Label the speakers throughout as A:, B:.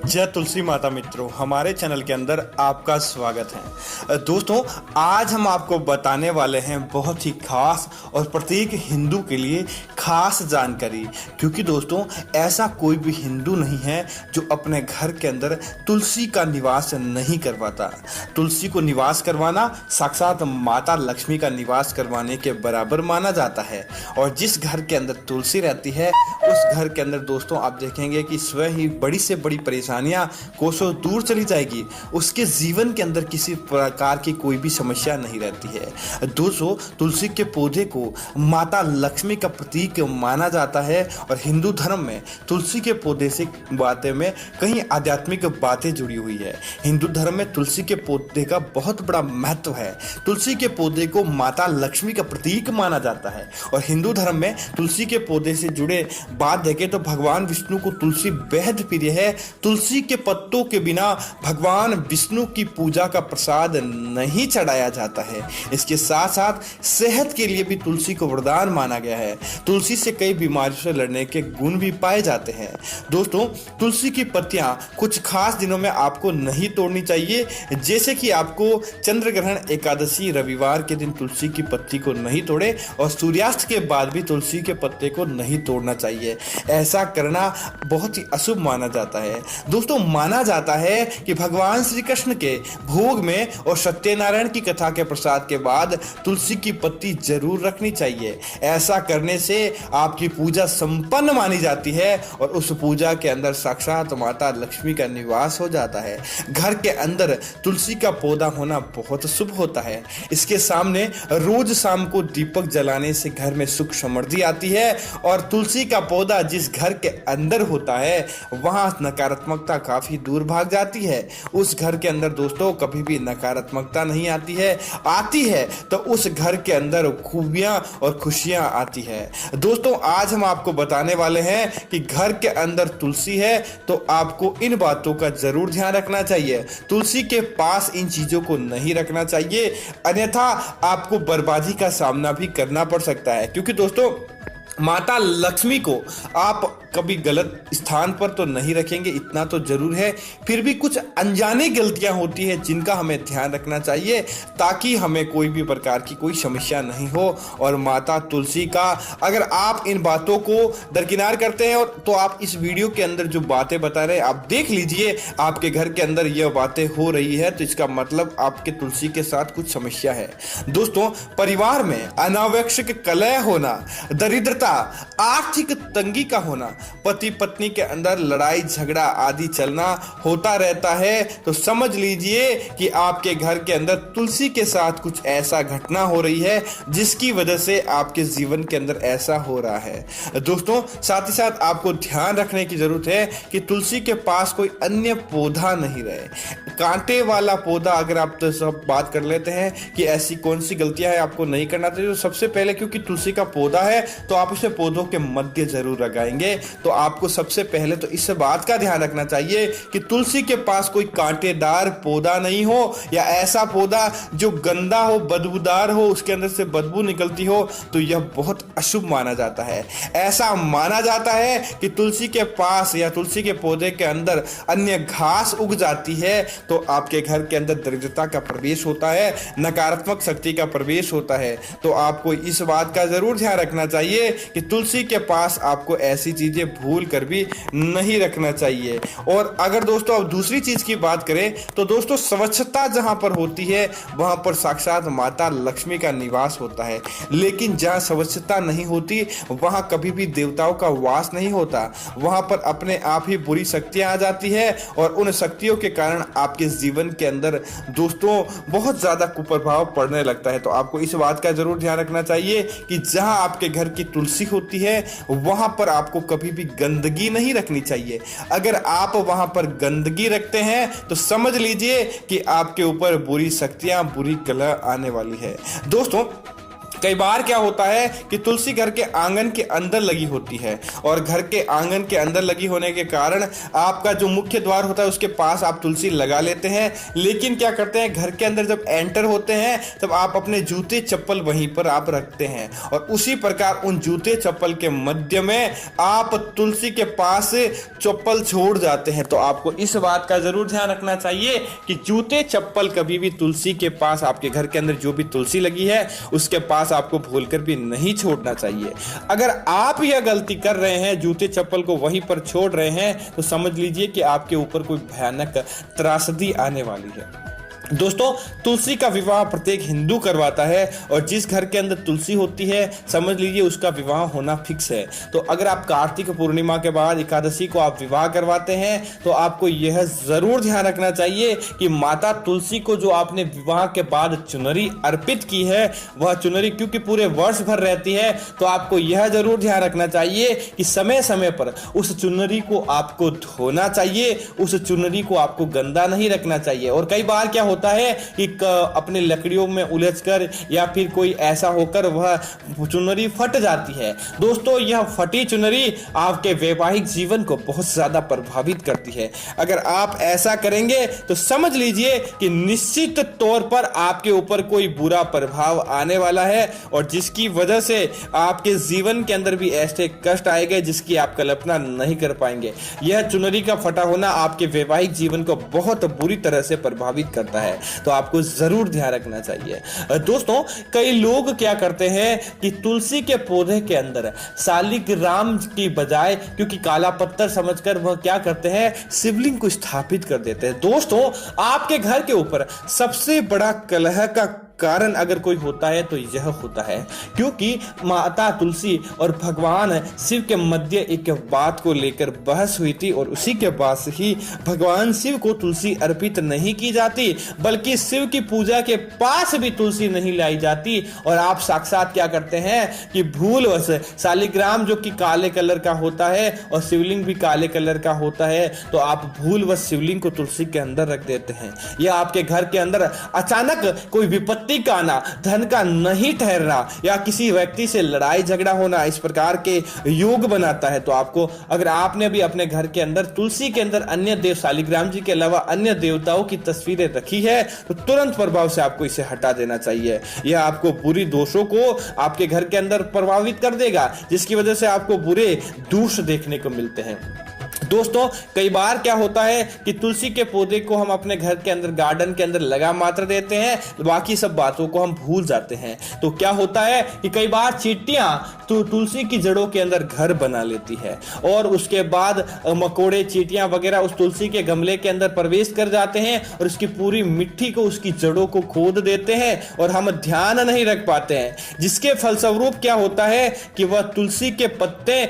A: जय तुलसी माता मित्रों, हमारे चैनल के अंदर आपका स्वागत है। दोस्तों, आज हम आपको बताने वाले हैं बहुत ही खास और प्रत्येक हिंदू के लिए खास जानकारी, क्योंकि दोस्तों ऐसा कोई भी हिंदू नहीं है जो अपने घर के अंदर तुलसी का निवास नहीं करवाता। तुलसी को निवास करवाना साक्षात माता लक्ष्मी का निवास करवाने के बराबर माना जाता है। और जिस घर के अंदर तुलसी रहती है उस घर के अंदर दोस्तों आप देखेंगे कि स्वयं ही बड़ी से बड़ी परेशानियां कोसों दूर चली जाएगी। उसके जीवन के अंदर किसी प्रकार की कोई भी समस्या नहीं रहती है। दोस्तों, तुलसी के पौधे को माता लक्ष्मी का प्रतीक माना जाता है और हिंदू धर्म में तुलसी के पौधे से बातें में कई आध्यात्मिक बातें जुड़ी हुई है। हिंदू धर्म में तुलसी के पौधे का बहुत बड़ा महत्व है। तुलसी के पौधे को माता लक्ष्मी का प्रतीक माना जाता है और हिंदू धर्म में तुलसी के पौधे से जुड़े बात देखें तो भगवान विष्णु को तुलसी बेहद प्रिय है। तुलसी के पत्तों के बिना भगवान विष्णु की पूजा का प्रसाद नहीं चढ़ाया जाता है। इसके साथ साथ सेहत के लिए भी तुलसी को वरदान माना गया है। तुलसी से कई बीमारियों से लड़ने के गुण भी पाए जाते हैं। दोस्तों, तुलसी की पत्तियां कुछ खास दिनों में आपको नहीं तोड़नी चाहिए, जैसे कि आपको चंद्र ग्रहण, एकादशी, रविवार के दिन तुलसी की पत्ती को नहीं तोड़े और सूर्यास्त के बाद भी तुलसी के पत्ते को नहीं तोड़ना चाहिए। ऐसा करना बहुत ही अशुभ माना जाता है। दोस्तों, माना जाता है कि भगवान श्री कृष्ण के भोग में और सत्यनारायण की कथा के प्रसाद के बाद तुलसी की पत्ती जरूर रखनी चाहिए। ऐसा करने से आपकी पूजा संपन्न मानी जाती है और उस पूजा के अंदर साक्षात माता लक्ष्मी का निवास हो जाता है। घर के अंदर तुलसी का पौधा होना बहुत शुभ होता है। इसके सामने रोज शाम को दीपक जलाने से घर में सुख समृद्धि आती है और तुलसी का पौधा जिस घर के अंदर होता है वहां नकारात्मकता काफी दूर भाग जाती है। उस घर के अंदर दोस्तों कभी भी नकारात्मकता नहीं आती है तो उस घर के अंदर खूबियां और खुशियां आती है। दोस्तों, आज हम आपको बताने वाले हैं कि घर के अंदर तुलसी है तो आपको इन बातों का जरूर ध्यान रखना चाहिए। तुलसी के पास इन चीजों को नहीं रखना चाहिए, अन्यथा आपको बर्बादी का सामना भी करना पड़ सकता है। क्योंकि दोस्तों, माता लक्ष्मी को आप कभी गलत स्थान पर तो नहीं रखेंगे, इतना तो जरूर है। फिर भी कुछ अनजाने गलतियां होती है जिनका हमें ध्यान रखना चाहिए ताकि हमें कोई भी प्रकार की कोई समस्या नहीं हो। और माता तुलसी का अगर आप इन बातों को दरकिनार करते हैं तो आप इस वीडियो के अंदर जो बातें बता रहे हैं आप देख लीजिए, आपके घर के अंदर ये बातें हो रही है तो इसका मतलब आपके तुलसी के साथ कुछ समस्या है। दोस्तों, परिवार में अनावश्यक कलह होना, दरिद्रता, आर्थिक तंगी का होना, पति पत्नी के अंदर लड़ाई झगड़ा आदि चलना होता रहता है तो समझ लीजिए कि आपके घर के अंदर तुलसी के साथ कुछ ऐसा घटना हो रही है जिसकी वजह से आपके जीवन के अंदर ऐसा हो रहा है। दोस्तों, साथ ही साथ आपको ध्यान रखने की जरूरत है कि तुलसी के पास कोई अन्य पौधा नहीं रहे। कांटे वाला पौधा, अगर आप तो सब बात कर लेते हैं कि ऐसी कौन सी गलतियां है आपको नहीं करना चाहिए, तो सबसे पहले क्योंकि तुलसी का पौधा है तो आप इसे पौधों के मध्य जरूर लगाएंगे तो आपको सबसे पहले तो इस बात का ध्यान रखना चाहिए कि तुलसी के पास कोई कांटेदार पौधा नहीं हो या ऐसा पौधा जो गंदा हो, बदबूदार हो, उसके अंदर से बदबू निकलती हो, तो यह बहुत अशुभ माना जाता है। ऐसा माना जाता है कि तुलसी के पास या तुलसी के पौधे के अंदर अन्य घास उग जाती है तो आपके घर के अंदर दरिद्रता का प्रवेश होता है, नकारात्मक शक्ति का प्रवेश होता है। तो आपको इस बात का जरूर ध्यान रखना चाहिए कि तुलसी के पास आपको ऐसी चीजें भूल कर भी नहीं रखना चाहिए। और अगर दोस्तों अब दूसरी चीज की बात करें तो दोस्तों, स्वच्छता जहां पर होती है वहां पर साक्षात माता लक्ष्मी का निवास होता है, लेकिन जहां स्वच्छता नहीं होती वहां कभी भी देवताओं का वास नहीं होता। वहां पर अपने आप ही बुरी शक्तियां आ जाती है और उन शक्तियों के कारण आपके जीवन के अंदर दोस्तों बहुत ज्यादा कुप्रभाव पड़ने लगता है। तो आपको इस बात का जरूर ध्यान रखना चाहिए कि जहां आपके घर की तुलसी होती है वहां पर आपको कभी भी गंदगी नहीं रखनी चाहिए। अगर आप वहां पर गंदगी रखते हैं तो समझ लीजिए कि आपके ऊपर बुरी शक्तियां, बुरी कला आने वाली है। दोस्तों, कई बार क्या होता है कि तुलसी घर के आंगन के अंदर लगी होती है और घर के आंगन के अंदर लगी होने के कारण आपका जो मुख्य द्वार होता है उसके पास आप तुलसी लगा लेते हैं, लेकिन क्या करते हैं घर के अंदर जब एंटर होते हैं तब आप अपने जूते चप्पल वहीं पर आप रखते हैं और उसी प्रकार उन जूते चप्पल के मध्य में आप तुलसी के पास चप्पल छोड़ जाते हैं। तो आपको इस बात का जरूर ध्यान रखना चाहिए कि जूते चप्पल कभी भी तुलसी के पास, आपके घर के अंदर जो भी तुलसी लगी है उसके पास आपको भूलकर भी नहीं छोड़ना चाहिए। अगर आप यह गलती कर रहे हैं, जूते चप्पल को वहीं पर छोड़ रहे हैं, तो समझ लीजिए कि आपके ऊपर कोई भयानक त्रासदी आने वाली है। दोस्तों, तुलसी का विवाह प्रत्येक हिंदू करवाता है और जिस घर के अंदर तुलसी होती है समझ लीजिए उसका विवाह होना फिक्स है। तो अगर आप कार्तिक पूर्णिमा के बाद एकादशी को आप विवाह करवाते हैं तो आपको यह जरूर ध्यान रखना चाहिए कि माता तुलसी को जो आपने विवाह के बाद चुनरी अर्पित की है, वह चुनरी क्योंकि पूरे वर्ष भर रहती है, तो आपको यह जरूर ध्यान रखना चाहिए कि समय समय पर उस चुनरी को आपको धोना चाहिए, उस चुनरी को आपको गंदा नहीं रखना चाहिए। और कई बार क्या होता है कि अपने लकड़ियों में उलझकर या फिर कोई ऐसा होकर वह चुनरी फट जाती है। दोस्तों, यह फटी चुनरी आपके वैवाहिक जीवन को बहुत ज्यादा प्रभावित करती है। अगर आप ऐसा करेंगे तो समझ लीजिए कि निश्चित तौर पर आपके ऊपर कोई बुरा प्रभाव आने वाला है और जिसकी वजह से आपके जीवन के अंदर भी ऐसे कष्ट आएंगे जिसकी आप कल्पना नहीं कर पाएंगे। यह चुनरी का फटा होना आपके वैवाहिक जीवन को बहुत बुरी तरह से प्रभावित करता है, तो आपको जरूर ध्यान रखना चाहिए। दोस्तों, कई लोग क्या करते हैं कि तुलसी के पौधे के अंदर शालिग्राम की बजाय, क्योंकि काला पत्थर समझकर वह क्या करते हैं, शिवलिंग को स्थापित कर देते हैं। दोस्तों, आपके घर के ऊपर सबसे बड़ा कलह का कारण अगर कोई होता है तो यह होता है क्योंकि माता तुलसी और भगवान शिव के मध्य एक बात को लेकर बहस हुई थी और उसी के बाद से ही भगवान शिव को तुलसी अर्पित नहीं की जाती, बल्कि शिव की पूजा के पास भी तुलसी नहीं लाई जाती। और आप साक्षात क्या करते हैं कि भूलवश शालिग्राम जो कि काले कलर का होता है और शिवलिंग भी काले कलर का होता है, तो आप भूलवश शिवलिंग को तुलसी के अंदर रख देते हैं। यह आपके घर के अंदर अचानक कोई विपत्ति का आना, धन का नहीं ठहरना या किसी व्यक्ति से लड़ाई झगड़ा होना, इस प्रकार के योग बनाता है। तो आपको, अगर आपने भी अपने घर के अंदर तुलसी के अंदर अन्य देव, शालिग्राम जी के अलावा अन्य देवताओं की तस्वीरें रखी है, तो तुरंत प्रभाव से आपको इसे हटा देना चाहिए। यह आपको बुरी दोषों को आपके घर के अंदर प्रभावित कर देगा, जिसकी वजह से आपको बुरे दोष देखने को मिलते हैं। दोस्तों, कई बार क्या होता है कि तुलसी के पौधे को हम अपने घर के अंदर, गार्डन के अंदर लगा मात्र देते हैं, बाकी सब बातों को हम भूल जाते हैं। तो क्या होता है कि कई बार चींटियां तो तुलसी की जड़ों के अंदर घर बना लेती है और उसके बाद मकोड़े, चींटियां वगैरह उस तुलसी के गमले के अंदर प्रवेश कर जाते हैं और उसकी पूरी मिट्टी को, उसकी जड़ों को खोद देते हैं और हम ध्यान नहीं रख पाते हैं, जिसके फलस्वरूप क्या होता है कि वह तुलसी के पत्ते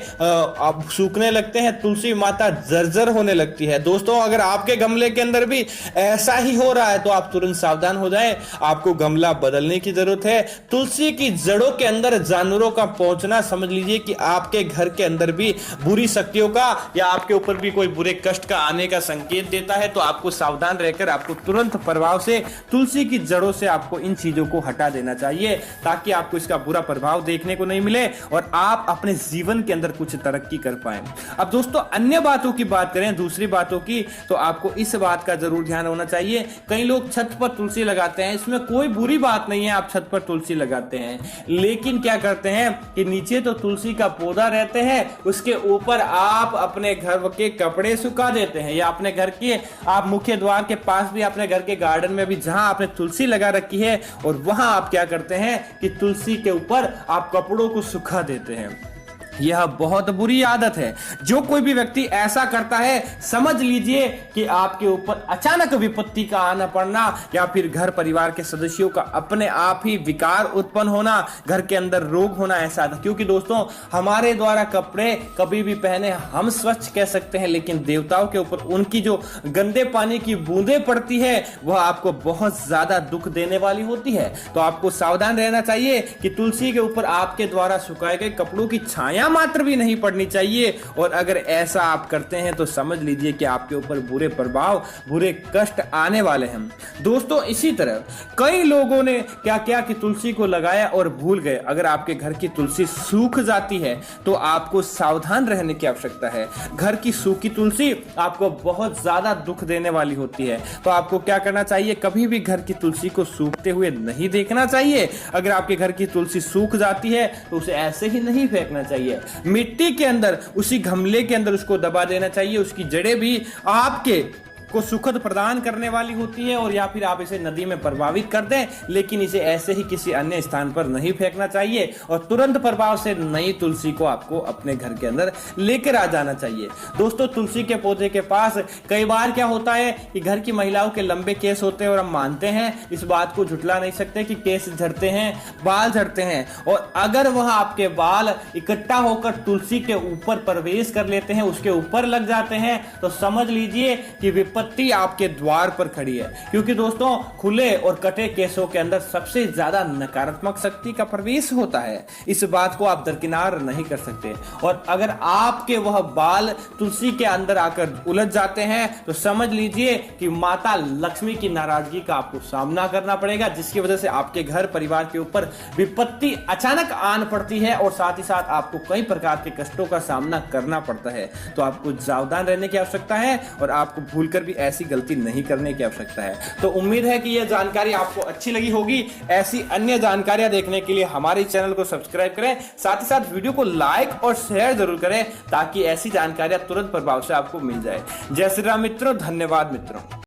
A: सूखने लगते हैं, तुलसी माता जर्जर होने लगती है। दोस्तों, अगर आपके गमले के अंदर भी ऐसा ही हो रहा है तो आप तुरंत सावधान हो जाएं, आपको गमला बदलने की जरूरत है। तुलसी की जड़ों के अंदर जानवरों का पहुंचना समझ लीजिए कि आपके घर के अंदर भी बुरी शक्तियों का या आपके ऊपर भी कोई बुरे कष्ट का आने का संकेत देता है। तो आपको सावधान रहकर आपको तुरंत प्रभाव से तुलसी की जड़ों से आपको इन चीजों को हटा देना चाहिए, ताकि आपको इसका बुरा प्रभाव देखने को नहीं मिले और आप अपने जीवन के अंदर कुछ तरक्की कर पाए। अब दोस्तों, अन्य बातों की बात करें, दूसरी बातों की, तो आपको इस बात का जरूर ध्यान होना चाहिए। कई लोग छत पर तुलसी लगाते हैं, इसमें कोई बुरी बात नहीं है, आप छत पर तुलसी लगाते हैं, लेकिन क्या करते हैं कि नीचे तो तुलसी का पौधा रहते हैं, उसके ऊपर आप अपने घर के कपड़े सुखा देते हैं या अपने घर के आप मुख्य द्वार के पास भी, अपने घर के गार्डन में भी जहां आपने तुलसी लगा रखी है, और वहां आप क्या करते हैं कि तुलसी के ऊपर आप कपड़ों को सुखा देते हैं। यह बहुत बुरी आदत है। जो कोई भी व्यक्ति ऐसा करता है, समझ लीजिए कि आपके ऊपर अचानक विपत्ति का आना पड़ना या फिर घर परिवार के सदस्यों का अपने आप ही विकार उत्पन्न होना, घर के अंदर रोग होना, ऐसा था। क्योंकि दोस्तों, हमारे द्वारा कपड़े कभी भी पहने हम स्वच्छ कह सकते हैं, लेकिन देवताओं के ऊपर उनकी जो गंदे पानी की बूंदें पड़ती है वह आपको बहुत ज्यादा दुख देने वाली होती है। तो आपको सावधान रहना चाहिए कि तुलसी के ऊपर आपके द्वारा सुखाए गए कपड़ों की छाया छाया मात्र भी नहीं पड़नी चाहिए। और अगर ऐसा आप करते हैं तो समझ लीजिए कि आपके ऊपर बुरे प्रभाव, बुरे कष्ट आने वाले हैं। दोस्तों इसी तरह कई लोगों ने क्या किया कि तुलसी को लगाया और भूल गए। अगर आपके घर की तुलसी सूख जाती है तो आपको सावधान रहने की आवश्यकता है। घर की सूखी तुलसी आपको बहुत ज्यादा दुख देने वाली होती है। तो आपको क्या करना चाहिए, कभी भी घर की तुलसी को सूखते हुए नहीं देखना चाहिए। अगर आपके घर की तुलसी सूख जाती है तो उसे ऐसे ही नहीं फेंकना चाहिए, मिट्टी के अंदर, उसी गमले के अंदर उसको दबा देना चाहिए। उसकी जड़ें भी आपके को सुखद प्रदान करने वाली होती है। और या फिर आप इसे नदी में प्रभावित कर दें, लेकिन इसे ऐसे ही किसी अन्य स्थान पर नहीं फेंकना चाहिए। और तुरंत प्रभाव से नई तुलसी को आपको अपने घर के अंदर लेकर आ जाना चाहिए। दोस्तों तुलसी के पौधे के पास कई बार क्या होता है कि घर की महिलाओं के लंबे केस होते हैं और हम मानते हैं, इस बात को झुठला नहीं सकते कि केस झड़ते हैं, बाल झड़ते हैं। और अगर वह आपके बाल इकट्ठा होकर तुलसी के ऊपर प्रवेश कर लेते हैं, उसके ऊपर लग जाते हैं, तो समझ लीजिए कि विपत्ति आपके द्वार पर खड़ी है। क्योंकि दोस्तों खुले और कटे केसों के अंदर सबसे ज्यादा नकारात्मक शक्ति का प्रवेश होता है। इस बात को आप दरकिनार नहीं कर सकते। और अगर आपके वह बाल तुलसी के अंदर आकर उलझ जाते हैं तो समझ लीजिए कि माता लक्ष्मी की नाराजगी का आपको सामना करना पड़ेगा, जिसकी वजह से आपके घर परिवार के ऊपर विपत्ति अचानक आन पड़ती है और साथ ही साथ आपको कई प्रकार के कष्टों का सामना करना पड़ता है। तो आपको सावधान रहने की आवश्यकता है और आपको भूलकर भी ऐसी गलती नहीं करने की आवश्यकता है। तो उम्मीद है कि यह जानकारी आपको अच्छी लगी होगी। ऐसी अन्य जानकारियां देखने के लिए हमारे चैनल को सब्सक्राइब करें, साथ ही साथ वीडियो को लाइक और शेयर जरूर करें ताकि ऐसी जानकारियां तुरंत प्रभाव से आपको मिल जाए। जय श्री राम मित्रों, धन्यवाद मित्रों।